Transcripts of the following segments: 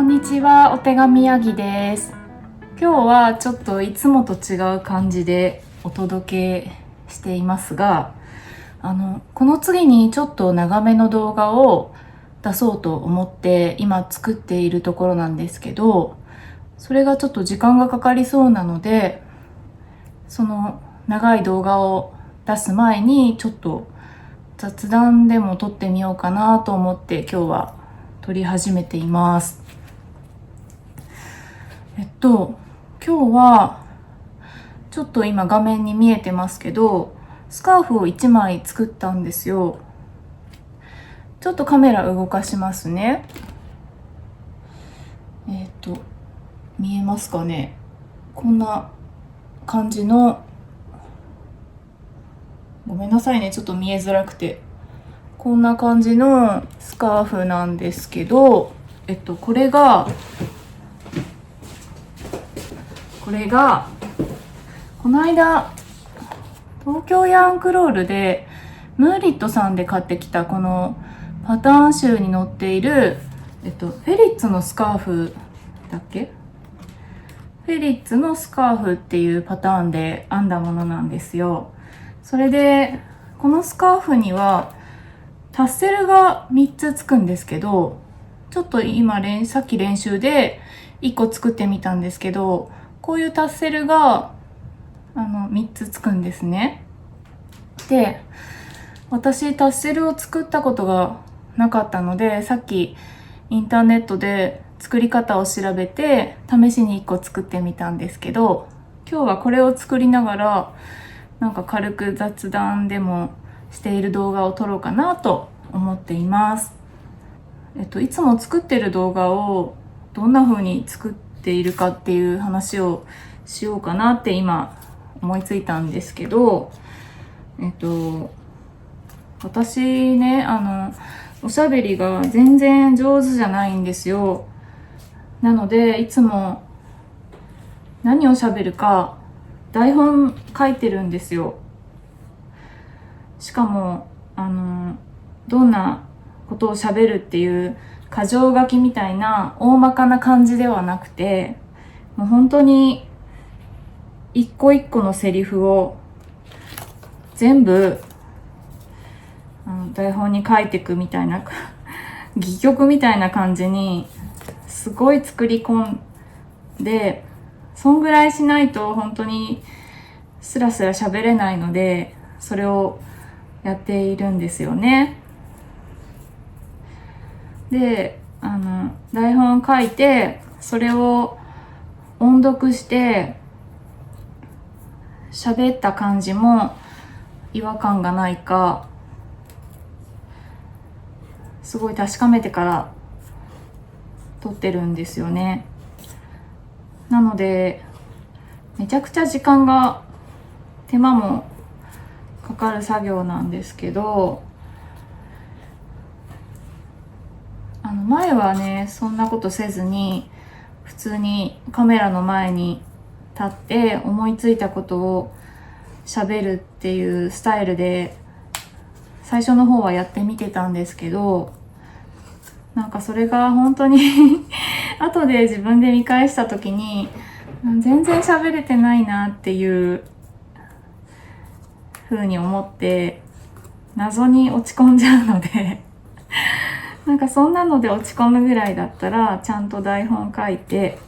こんにちは、お手紙ヤギです。今日はちょっといつもと違う感じでお届けしていますが、この次にちょっと長めの動画を出そうと思って今作っているところなんですけど、それがちょっと時間がかかりそうなので、その長い動画を出す前にちょっと雑談でも撮ってみようかなと思って今日は撮り始めています。今日はちょっと今画面に見えてますけど、スカーフを1枚作ったんですよ。ちょっとカメラ動かしますね。見えますかね。こんな感じの、ごめんなさいね、ちょっと見えづらくて。こんな感じのスカーフなんですけど、これがこの間東京ヤンクロールでムーリットさんで買ってきたこのパターン集に載っている、フェリッツのスカーフだっけ？フェリッツのスカーフっていうパターンで編んだものなんですよ。それでこのスカーフにはタッセルが3つつくんですけど、ちょっと今さっき練習で1個作ってみたんですけど、こういうタッセルが3つつくんですね。で、私タッセルを作ったことがなかったので、さっきインターネットで作り方を調べて試しに1個作ってみたんですけど、今日はこれを作りながらなんか軽く雑談でもしている動画を撮ろうかなと思っています。いつも作ってる動画をどんな風に作っているかっていう話をしようかなって今思いついたんですけど、私ね、おしゃべりが全然上手じゃないんですよ。なのでいつも何をしゃべるか台本書いてるんですよ。しかもどんなことをしゃべるっていう箇条書きみたいな大まかな感じではなくて、もう本当に一個一個のセリフを全部台本に書いていくみたいな戯曲みたいな感じにすごい作り込んで、そんぐらいしないと本当にスラスラ喋れないので、それをやっているんですよね。で、台本書いてそれを音読して喋った感じも違和感がないかすごい確かめてから撮ってるんですよね。なのでめちゃくちゃ時間が手間もかかる作業なんですけど、前はねそんなことせずに普通にカメラの前に立って思いついたことを喋るっていうスタイルで最初の方はやってみてたんですけど、なんかそれが本当に後で自分で見返した時に全然喋れてないなっていう風に思って謎に落ち込んじゃうのでなんかそんなので落ち込むぐらいだったらちゃんと台本書いて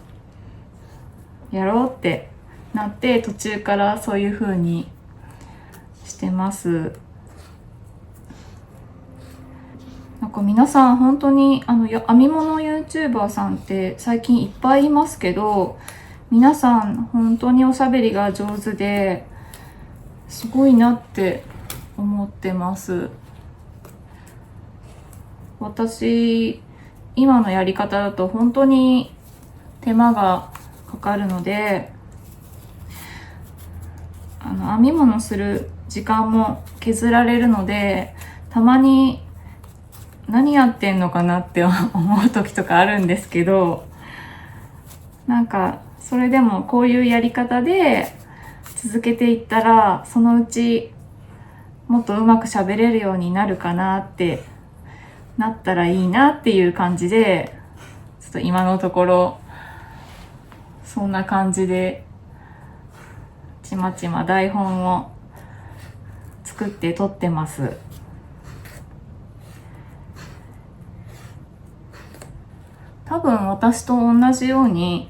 やろうってなって、途中からそういう風にしてます。なんか皆さん本当に編み物 YouTuber さんって最近いっぱいいますけど、皆さん本当におしゃべりが上手ですごいなって思ってます。私今のやり方だと本当に手間がかかるので、編み物する時間も削られるので、たまに何やってんのかなって思う時とかあるんですけど、なんかそれでもこういうやり方で続けていったらそのうちもっとうまく喋れるようになるかなってなったらいいなっていう感じでと今のところそんな感じでちまちま台本を作って撮ってます。多分私と同じように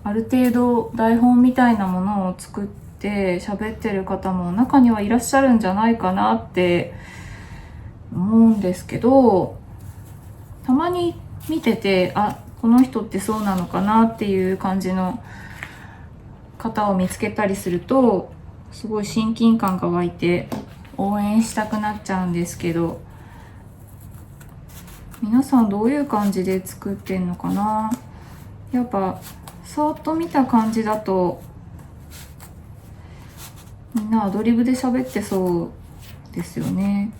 ある程度台本みたいなものを作って喋ってる方も中にはいらっしゃるんじゃないかなって思うんですけど、たまに見てて、あ、この人ってそうなのかなっていう感じの方を見つけたりすると、すごい親近感が湧いて応援したくなっちゃうんですけど、皆さんどういう感じで作ってんのかな。やっぱさーっと見た感じだとみんなアドリブで喋ってそうですよね。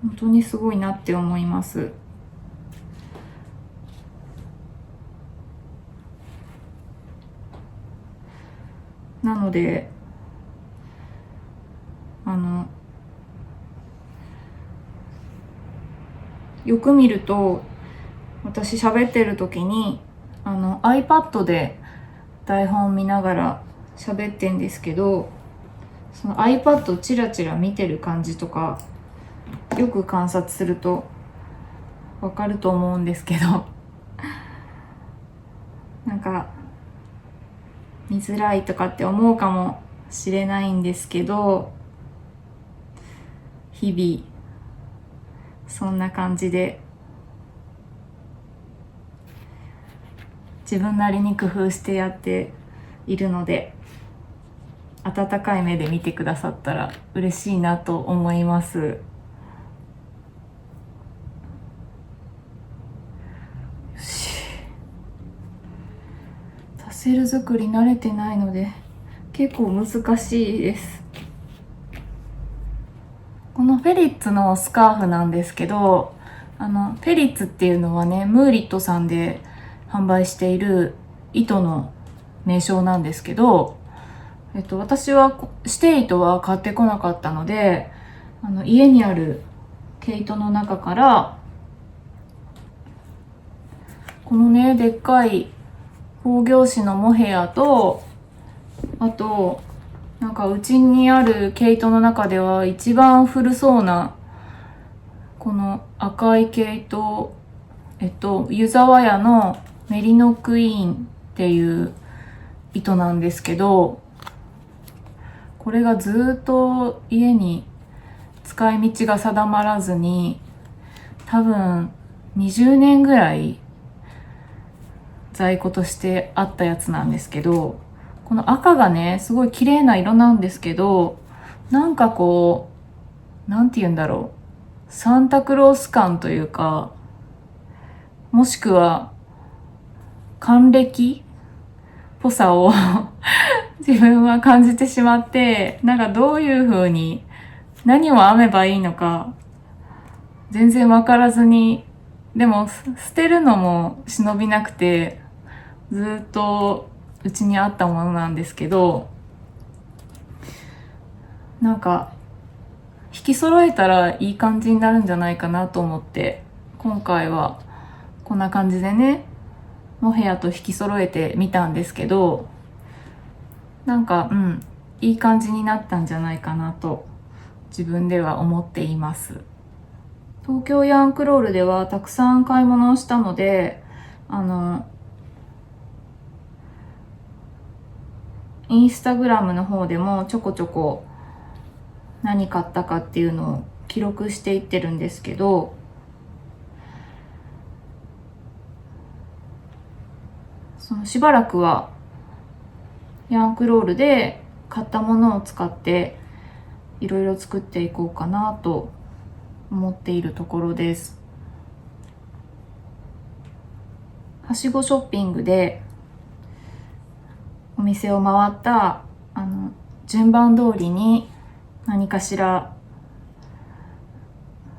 本当にすごいなって思います。なのでよく見ると私喋ってる時にiPad で台本見ながら喋ってんですけど、その iPad をチラチラ見てる感じとかよく観察するとわかると思うんですけど、なんか見づらいとかって思うかもしれないんですけど、日々そんな感じで自分なりに工夫してやっているので、温かい目で見てくださったら嬉しいなと思います。よし、タセル作り慣れてないので結構難しいです。このフェリッツのスカーフなんですけど、フェリッツっていうのはね、ムーリットさんで販売している糸の名称なんですけど、私は指定糸は買ってこなかったので、家にある毛糸の中からこのね、でっかい工業紙のモヘアと、あとなんかうちにある毛糸の中では一番古そうなこの赤い毛糸、湯沢屋のメリノクイーンっていう糸なんですけど、これがずっと家に使い道が定まらずに、多分20年ぐらい在庫としてあったやつなんですけど、この赤がね、すごい綺麗な色なんですけど、なんかこう、なんて言うんだろう、サンタクロース感というか、もしくは還暦っぽさを自分は感じてしまって、なんかどういう風に何を編めばいいのか全然わからずに、でも捨てるのも忍びなくて、ずっとうちにあったものなんですけど、なんか引き揃えたらいい感じになるんじゃないかなと思って、今回はこんな感じでね、モヘアと引き揃えてみたんですけど、なんかいい感じになったんじゃないかなと自分では思っています。東京ヤンクロールではたくさん買い物をしたので、インスタグラムの方でもちょこちょこ何買ったかっていうのを記録していってるんですけど、そのしばらくはヤンクロールで買ったものを使っていろいろ作っていこうかなと思っているところです。はしごショッピングでお店を回った順番通りに何かしら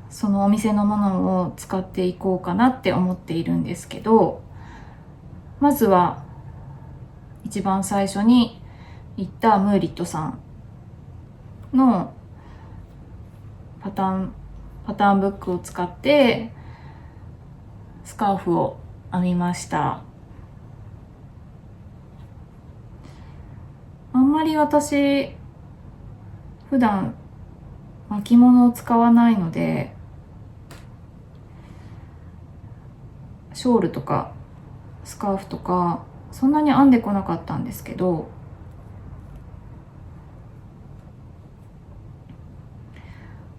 そのお店のものを使っていこうかなって思っているんですけど、まずは一番最初に行ったムーリットさんのパターンブックを使ってスカーフを編みました。あんまり私普段巻物を使わないので、ショールとかスカーフとかそんなに編んでこなかったんですけど、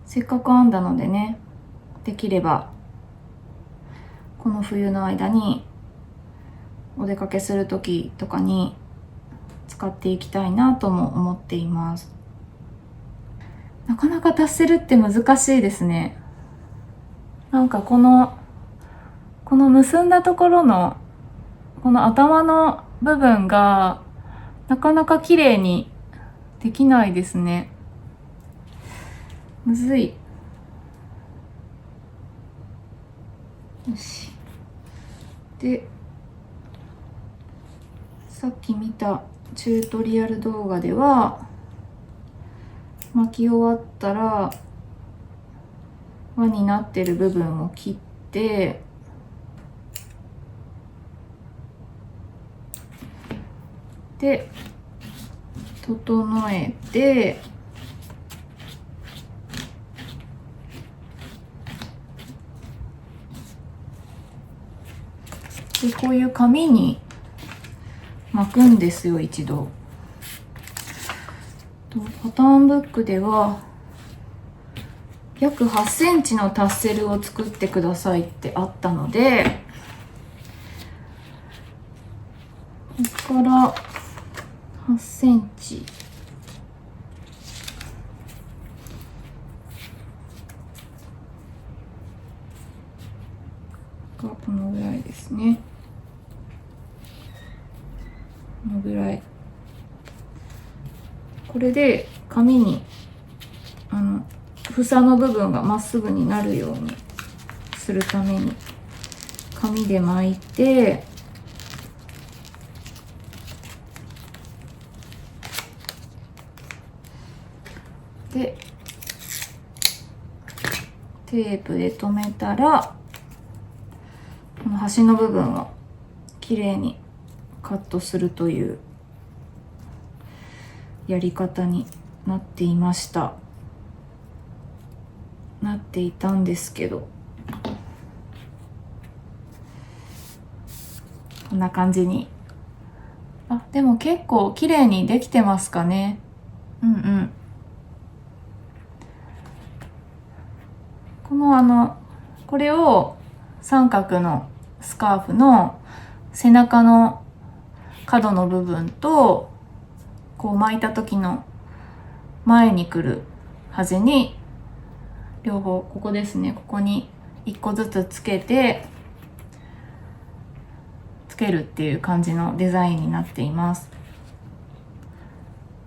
せっかく編んだのでね、できればこの冬の間にお出かけする時とかに使っていきたいなとも思っています。なかなか達せるって難しいですね。なんかこの結んだところのこの頭の部分がなかなか綺麗にできないですね。むずい。よし。で、さっき見たチュートリアル動画では、巻き終わったら輪になってる部分を切って、で整えて、でこういう紙に巻くんですよ、一度。パターンブックでは約8センチのタッセルを作ってくださいってあったので、ここから8センチがこのぐらいですね。このぐらい。これで紙に房の部分がまっすぐになるようにするために紙で巻いて、でテープで留めたら、この端の部分をきれいにカットするというやり方になっていました。なっていたんですけど、こんな感じに。でも結構綺麗にできてますかね。これを三角のスカーフの背中の角の部分と、こう巻いた時の前に来る端に両方、ここですね、ここに1個ずつつけるっていう感じのデザインになっています。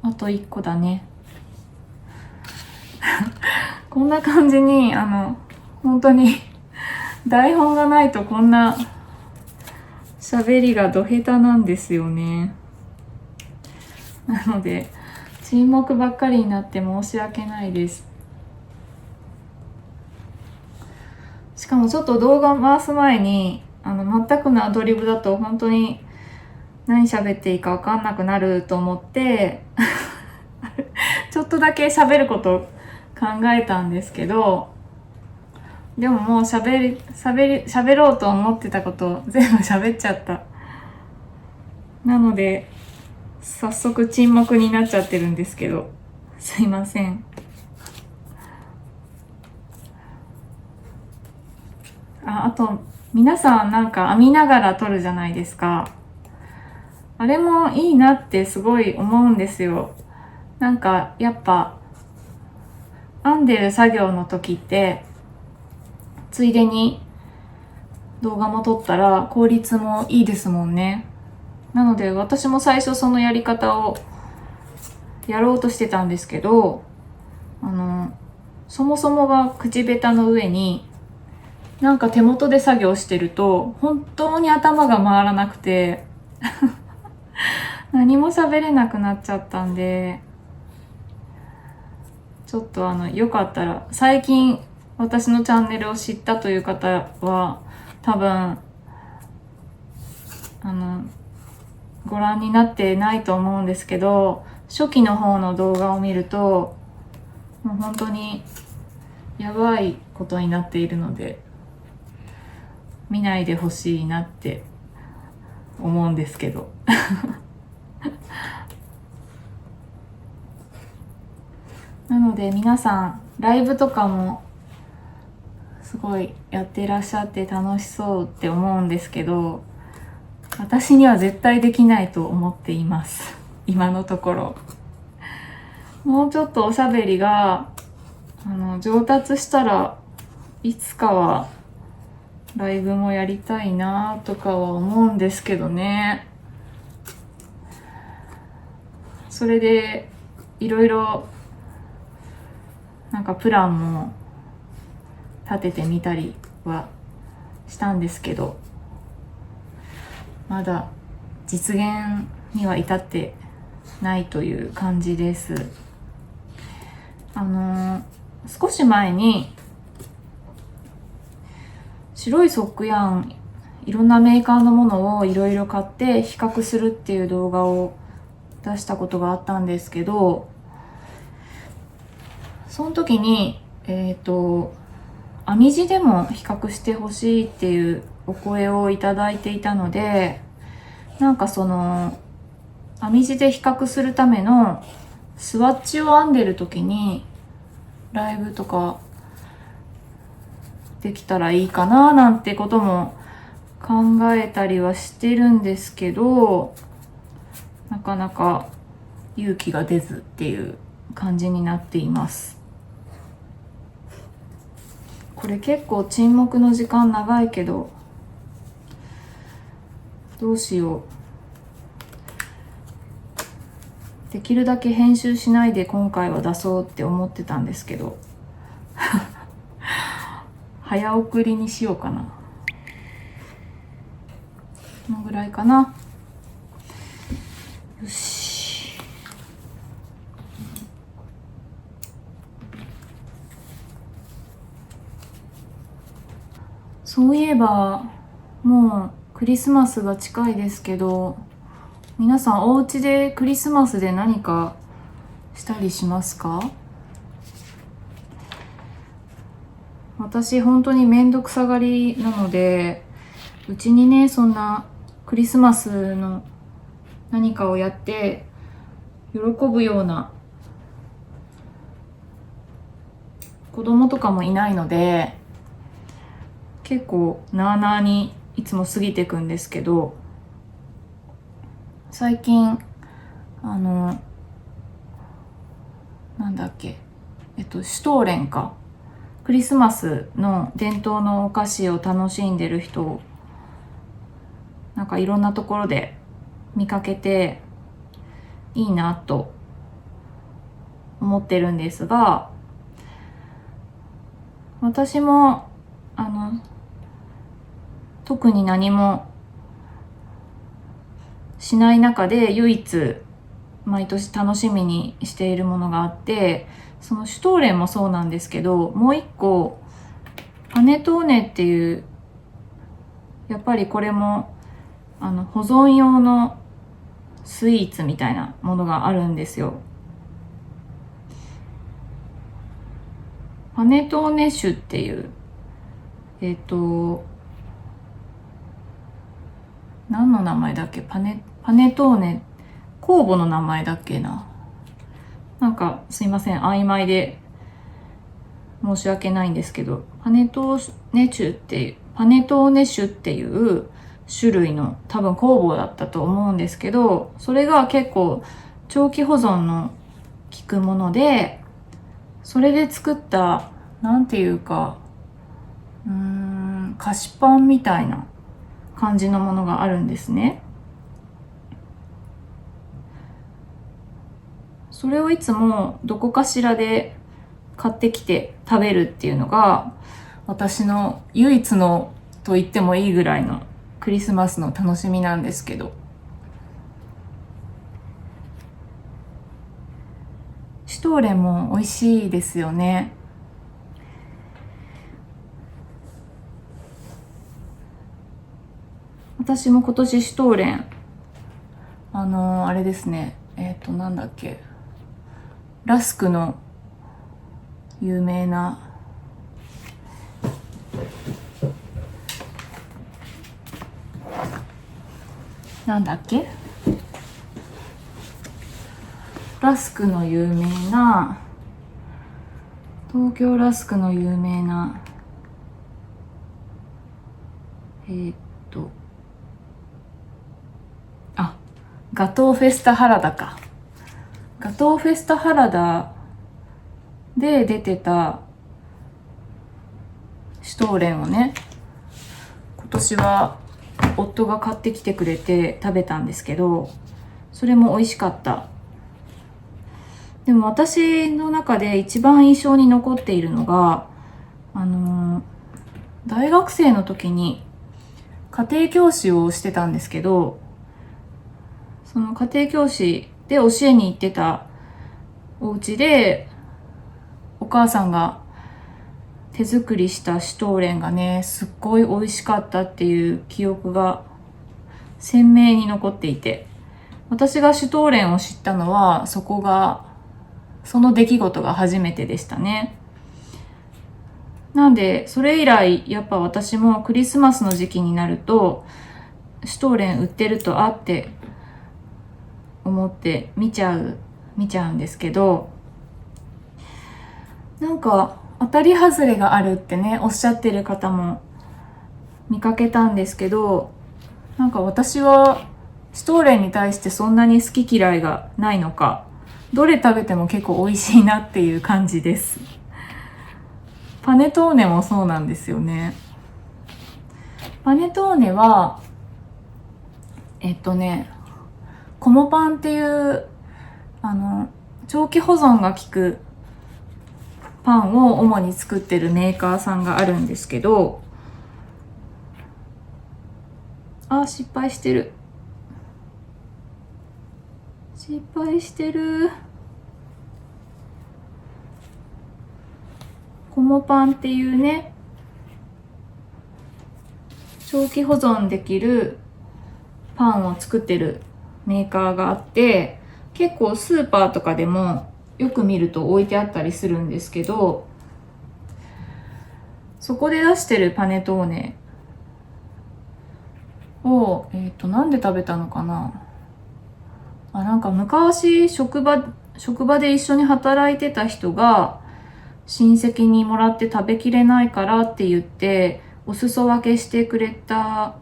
あと1個だね。こんな感じに本当に台本がないとこんな喋りがど下手なんですよね。なので沈黙ばっかりになって申し訳ないです。しかもちょっと動画回す前に全くのアドリブだと本当に何喋っていいか分かんなくなると思ってちょっとだけ喋ること考えたんですけど、でももう喋ろうと思ってたこと全部喋っちゃった。なので早速沈黙になっちゃってるんですけど、すいません。あと皆さんなんか編みながら撮るじゃないですか。あれもいいなってすごい思うんですよ。なんかやっぱ編んでる作業の時ってついでに動画も撮ったら効率もいいですもんね。なので私も最初そのやり方をやろうとしてたんですけど、そもそもが口下手の上になんか手元で作業してると本当に頭が回らなくて何も喋れなくなっちゃったんで、ちょっとよかったら、最近私のチャンネルを知ったという方は多分ご覧になってないと思うんですけど、初期の方の動画を見るともう本当にやばいことになっているので、見ないでほしいなって思うんですけどなので皆さんライブとかもすごいやってらっしゃって楽しそうって思うんですけど、私には絶対できないと思っています。今のところもうちょっとおしゃべりが上達したらいつかはライブもやりたいなとかは思うんですけどね。それでいろいろなんかプランも立ててみたりはしたんですけど、まだ実現には至ってないという感じです。少し前に白いソックヤーン、いろんなメーカーのものをいろいろ買って比較するっていう動画を出したことがあったんですけど、その時に編み地でも比較してほしいっていうお声をいただいていたので、なんかその編み地で比較するためのスワッチを編んでる時にライブとかできたらいいかななんてことも考えたりはしてるんですけど、なかなか勇気が出ずっていう感じになっています。これ結構沈黙の時間長いけど、どうしよう。できるだけ編集しないで今回は出そうって思ってたんですけど早送りにしようかな。このぐらいかな。よし。そういえばもうクリスマスが近いですけど、皆さんお家でクリスマスで何かしたりしますか？私本当にめんどくさがりなので、うちにね、そんなクリスマスの何かをやって喜ぶような子供とかもいないので、結構なあなあにいつも過ぎていくんですけど、最近なんだっけ、シュトーレンか、クリスマスの伝統のお菓子を楽しんでる人をなんかいろんなところで見かけていいなと思ってるんですが、私も特に何もしない中で唯一毎年楽しみにしているものがあって、そのシュトーレンもそうなんですけど、もう一個パネトーネっていう、やっぱりこれも保存用のスイーツみたいなものがあるんですよ。パネトーネ種っていう何の名前だっけ、パネトーネ、酵母の名前だっけな。なんかすいません、曖昧で申し訳ないんですけど、パネトーネ種っていう種類の多分酵母だったと思うんですけど、それが結構長期保存の効くもので、それで作ったなんていうか菓子パンみたいな感じのものがあるんですね。それをいつもどこかしらで買ってきて食べるっていうのが私の唯一のと言ってもいいぐらいのクリスマスの楽しみなんですけど、シュシュトーレンも美味しいですよね。私も今年シュトーレンあれですね、なんだっけ、ラスクの有名ななんだっけ、ラスクの有名な、東京ラスクの有名なガトーフェスタ原田か。ガトーフェスタ原田で出てたシュトーレンをね、今年は夫が買ってきてくれて食べたんですけど、それも美味しかった。でも私の中で一番印象に残っているのが、大学生の時に家庭教師をしてたんですけど、その家庭教師で教えに行ってたお家で、お母さんが手作りしたシュトーレンがね、すっごい美味しかったっていう記憶が鮮明に残っていて、私がシュトーレンを知ったのは、その出来事が初めてでしたね。なんで、それ以来、やっぱ私もクリスマスの時期になると、シュトーレン売ってるとあって思って見ちゃうんですけど、なんか当たり外れがあるってね、おっしゃってる方も見かけたんですけど、なんか私はシュトーレンに対してそんなに好き嫌いがないのか、どれ食べても結構美味しいなっていう感じです。パネトーネもそうなんですよね。パネトーネはコモパンっていう長期保存が効くパンを主に作ってるメーカーさんがあるんですけど、失敗してる。コモパンっていうね、長期保存できるパンを作ってるメーカーがあって、結構スーパーとかでもよく見ると置いてあったりするんですけど、そこで出してるパネトーネを、なんで食べたのかな。なんか昔職場で一緒に働いてた人が親戚にもらって食べきれないからって言ってお裾分けしてくれた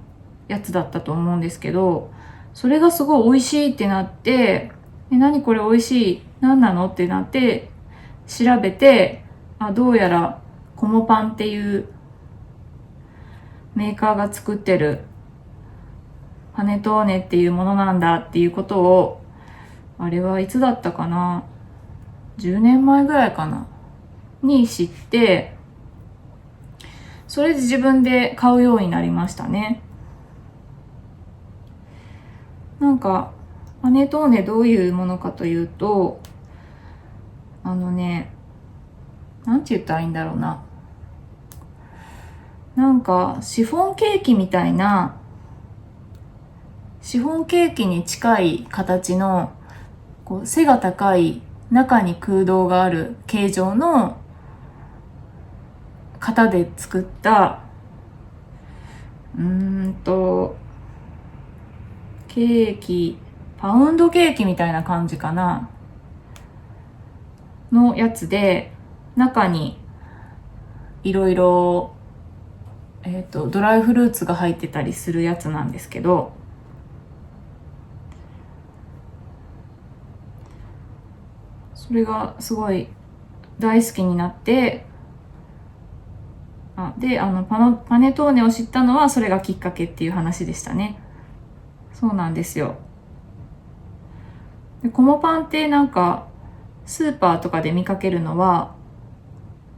やつだったと思うんですけど、それがすごい美味しいってなって、何これ美味しい、何なのってなって調べて、どうやらコモパンっていうメーカーが作ってるパネトーネっていうものなんだっていうことを、あれはいつだったかな、10年前ぐらいかなに知って、それで自分で買うようになりましたね。なんかパネトーネどういうものかというと、なんて言ったらいいんだろうな、なんかシフォンケーキみたいな、シフォンケーキに近い形の背が高い、中に空洞がある形状の型で作ったケーキ、パウンドケーキみたいな感じかなのやつで、中にいろいろドライフルーツが入ってたりするやつなんですけど、それがすごい大好きになって、でパネトーネを知ったのはそれがきっかけっていう話でしたね。そうなんですよ。でコモパンってなんかスーパーとかで見かけるのは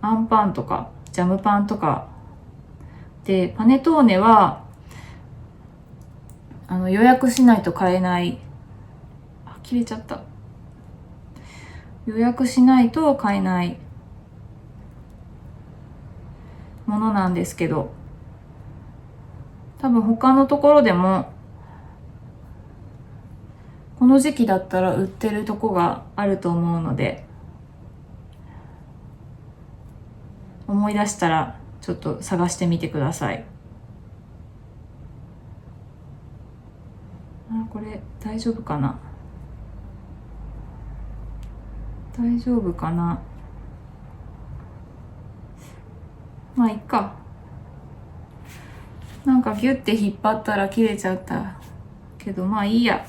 あんパンとかジャムパンとかで、パネトーネは予約しないと買えない、切れちゃった。予約しないと買えないものなんですけど、多分他のところでもこの時期だったら売ってるとこがあると思うので、思い出したらちょっと探してみてください。これ大丈夫かな、大丈夫かな、まあいっか。なんかギュッて引っ張ったら切れちゃったけど、まあいいや。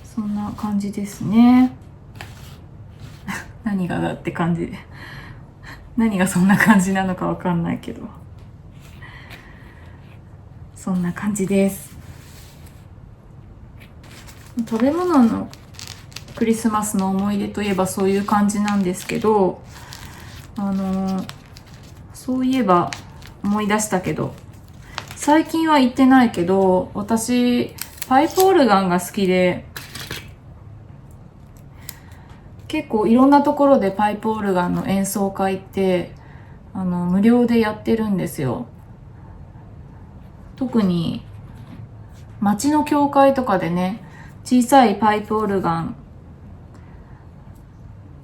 そんな感じですね。何がだって感じで、何がそんな感じなのかわかんないけど、そんな感じです。食べ物のクリスマスの思い出といえばそういう感じなんですけど、そういえば思い出したけど、最近は行ってないけど、私パイプオルガンが好きで、結構いろんなところでパイプオルガンの演奏会って無料でやってるんですよ。特に街の教会とかでね、小さいパイプオルガン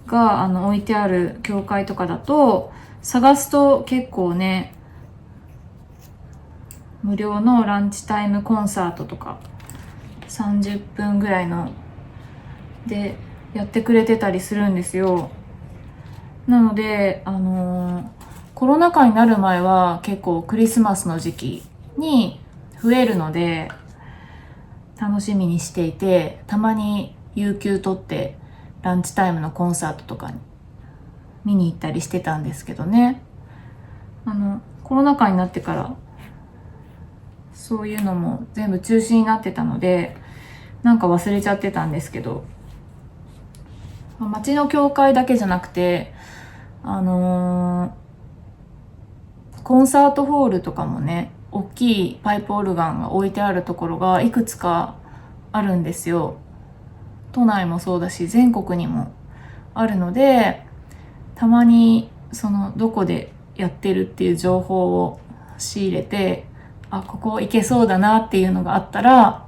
が置いてある教会とかだと、探すと結構ね、無料のランチタイムコンサートとか30分ぐらいのでやってくれてたりするんですよ。なのでコロナ禍になる前は結構クリスマスの時期に増えるので楽しみにしていて、たまに有給取ってランチタイムのコンサートとかに見に行ったりしてたんですけどね。コロナ禍になってからそういうのも全部中止になってたので、なんか忘れちゃってたんですけど、街の教会だけじゃなくてコンサートホールとかもね、大きいパイプオルガンが置いてあるところがいくつかあるんですよ。都内もそうだし全国にもあるので、たまにそのどこでやってるっていう情報を仕入れて、ここ行けそうだなっていうのがあったら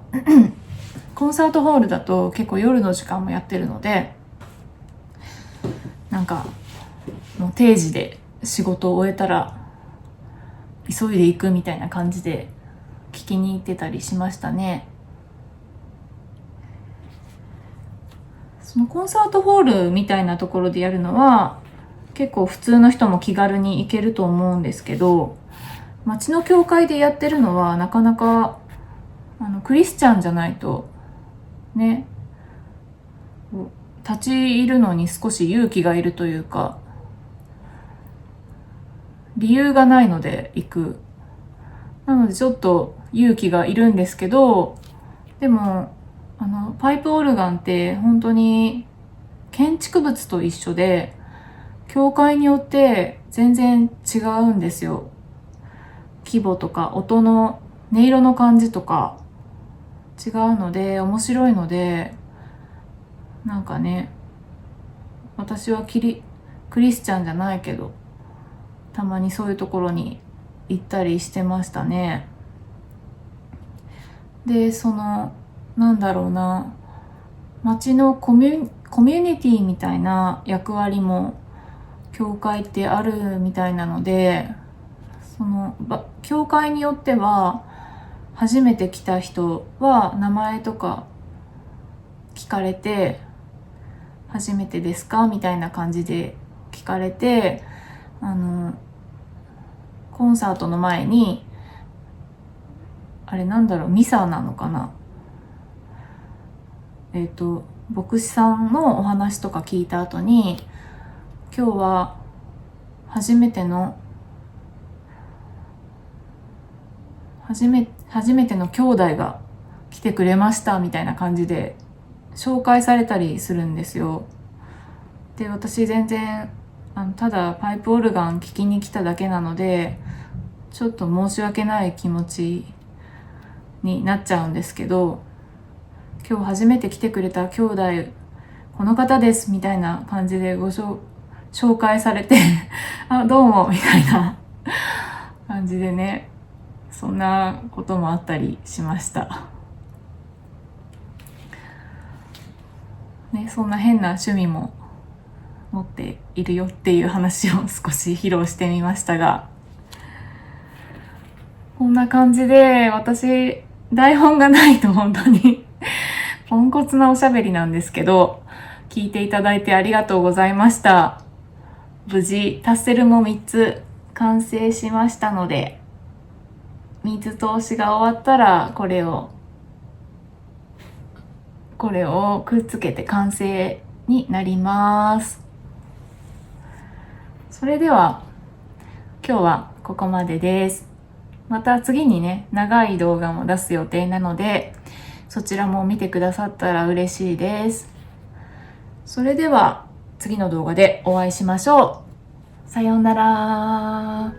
コンサートホールだと結構夜の時間もやってるので、なんかもう定時で仕事を終えたら急いで行くみたいな感じで聞きに行ってたりしましたね。そのコンサートホールみたいなところでやるのは結構普通の人も気軽に行けると思うんですけど、街の教会でやってるのはなかなかクリスチャンじゃないとね、立ち入るのに少し勇気がいるというか、理由がないので行く。なのでちょっと勇気がいるんですけど、でもパイプオルガンって本当に建築物と一緒で、教会によって全然違うんですよ。規模とか音の音色の感じとか違うので面白いので、なんかね、私はクリスチャンじゃないけどたまにそういうところに行ったりしてましたね。でなんだろうな、街のコミュニティみたいな役割も教会ってあるみたいなので、教会によっては初めて来た人は名前とか聞かれて、初めてですかみたいな感じで聞かれて、コンサートの前にミサなのかな、牧師さんのお話とか聞いた後に、今日は初めての兄弟が来てくれましたみたいな感じで紹介されたりするんですよ。で、私全然ただパイプオルガン聴きに来ただけなので、ちょっと申し訳ない気持ちになっちゃうんですけど、今日初めて来てくれた兄弟この方ですみたいな感じで紹介されてあ、どうもみたいな感じでね、そんなこともあったりしましたね。そんな変な趣味も持っているよっていう話を少し披露してみましたが、こんな感じで、私台本がないと本当にポンコツなおしゃべりなんですけど、聞いていただいてありがとうございました。無事タッセルも3つ完成しましたので、水通しが終わったらこれをくっつけて完成になります。それでは今日はここまでです。また次にね、長い動画も出す予定なので、そちらも見てくださったら嬉しいです。それでは次の動画でお会いしましょう。さようなら。